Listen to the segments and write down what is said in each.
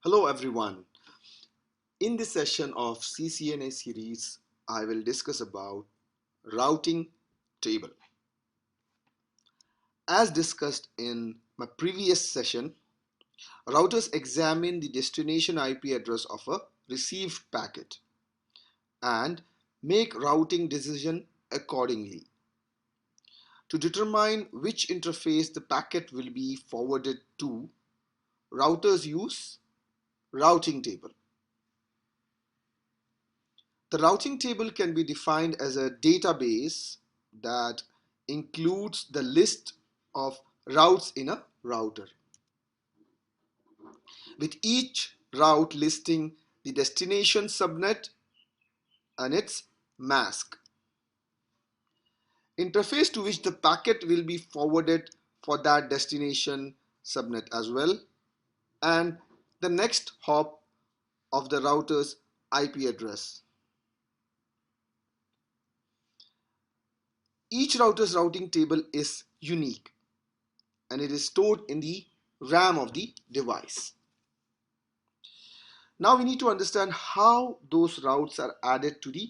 Hello everyone. In this session of CCNA series, I will discuss about routing table. As discussed in my previous session, routers examine the destination IP address of a received packet and make routing decision accordingly. To determine which interface the packet will be forwarded to, routers use routing table. The routing table can be defined as a database that includes the list of routes in a router, with each route listing the destination subnet and its mask, interface to which the packet will be forwarded for that destination subnet as well, and the next hop of the router's IP address. Each router's routing table is unique and it is stored in the RAM of the device. Now we need to understand how those routes are added to the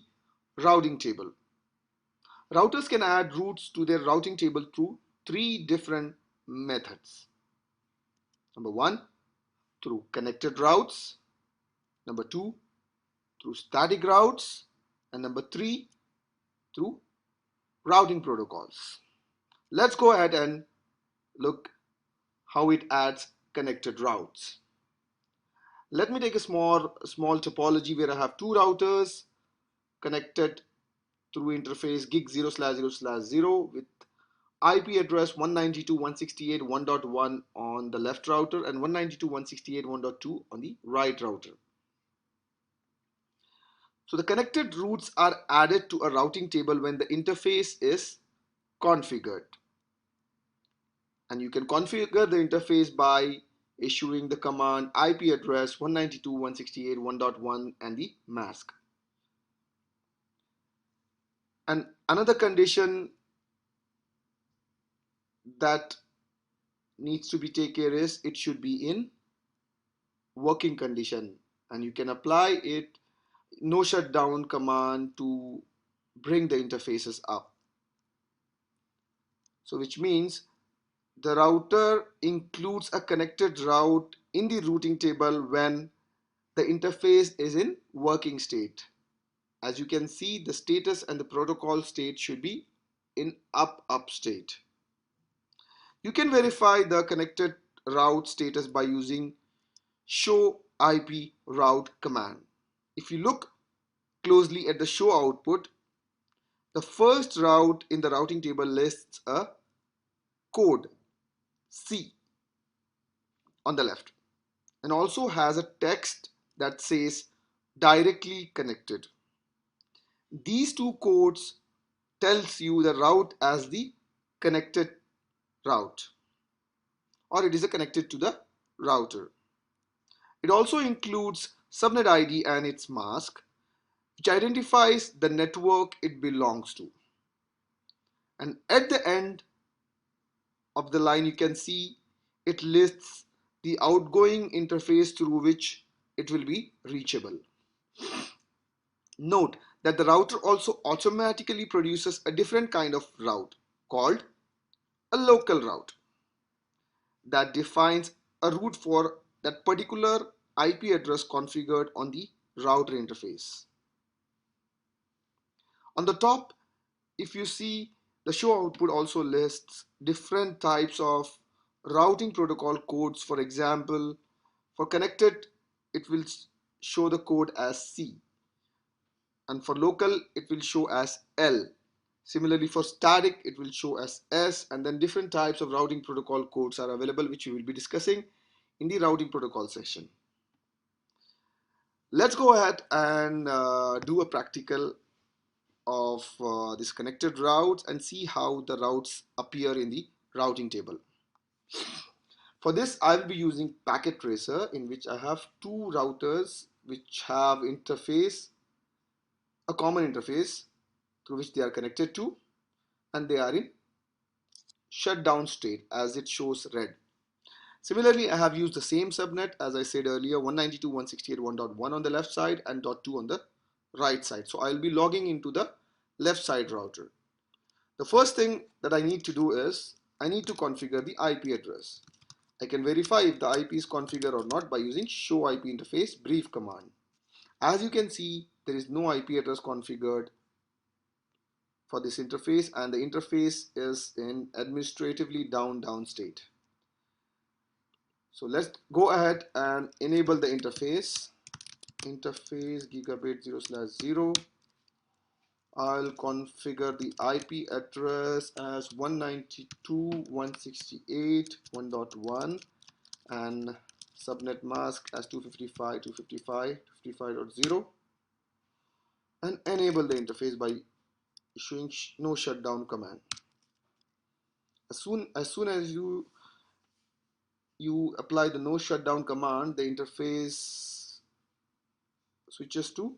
routing table. Routers can add routes to their routing table through three different methods. Number one, through connected routes. Number two, through static routes. And number three, through routing protocols. Let's go ahead and look how it adds connected routes. Let me take a small topology where I have two routers connected through interface gig 0/0/0 with IP address 192.168.1.1 on the left router and 192.168.1.2 on the right router. So the connected routes are added to a routing table when the interface is configured. And you can configure the interface by issuing the command IP address 192.168.1.1 and the mask. And another condition that needs to be taken care is it should be in working condition, and you can apply it no shutdown command to bring the interfaces up. So which means the router includes a connected route in the routing table when the interface is in working state. As you can see, the status and the protocol state should be in up state. You can verify the connected route status by using show IP route command. If you look closely at the show output, the first route in the routing table lists a code C on the left and also has a text that says directly connected. These two codes tells you the route as the connected route, or it is connected to the router. It also includes subnet ID and its mask, which identifies the network it belongs to. And at the end of the line, you can see it lists the outgoing interface through which it will be reachable. Note that the router also automatically produces a different kind of route called a local route that defines a route for that particular IP address configured on the router interface. On the top, if you see, the show output also lists different types of routing protocol codes. For example, for connected, it will show the code as C, and for local, it will show as L. Similarly, for static, it will show as S, and then different types of routing protocol codes are available, which we will be discussing in the routing protocol section. Let's go ahead and do a practical of this connected routes and see how the routes appear in the routing table. For this, I will be using Packet Tracer, in which I have two routers which have a common interface through which they are connected to, and they are in shutdown state as it shows red. Similarly, I have used the same subnet as I said earlier, 192.168.1.1 on the left side and .2 on the right side. So I'll be logging into the left side router. The first thing that I need to do is I need to configure the IP address. I can verify if the IP is configured or not by using show IP interface brief command. As you can see, there is no IP address configured for this interface, and the interface is in administratively down state. So let's go ahead and enable the interface gigabit 0/0. I'll configure the IP address as 192.168.1.1 and subnet mask as 255.255.55.0 and enable the interface by issuing no shutdown command. As soon as you apply the no shutdown command, the interface switches to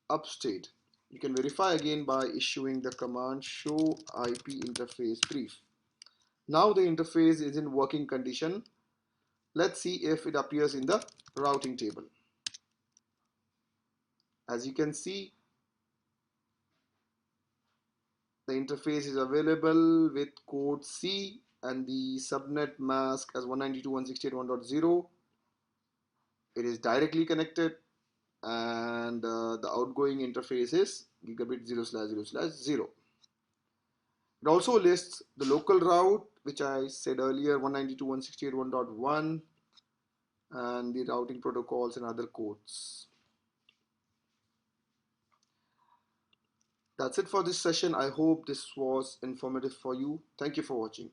upstate. You can verify again by issuing the command show IP interface brief. Now the interface is in working condition. Let's see if it appears in the routing table. As you can see, the interface is available with code C and the subnet mask as 192.168.1.0. It is directly connected, and the outgoing interface is gigabit 0/0/0. It also lists the local route, which I said earlier, 192.168.1.1, and the routing protocols and other codes. That's it for this session. I hope this was informative for you. Thank you for watching.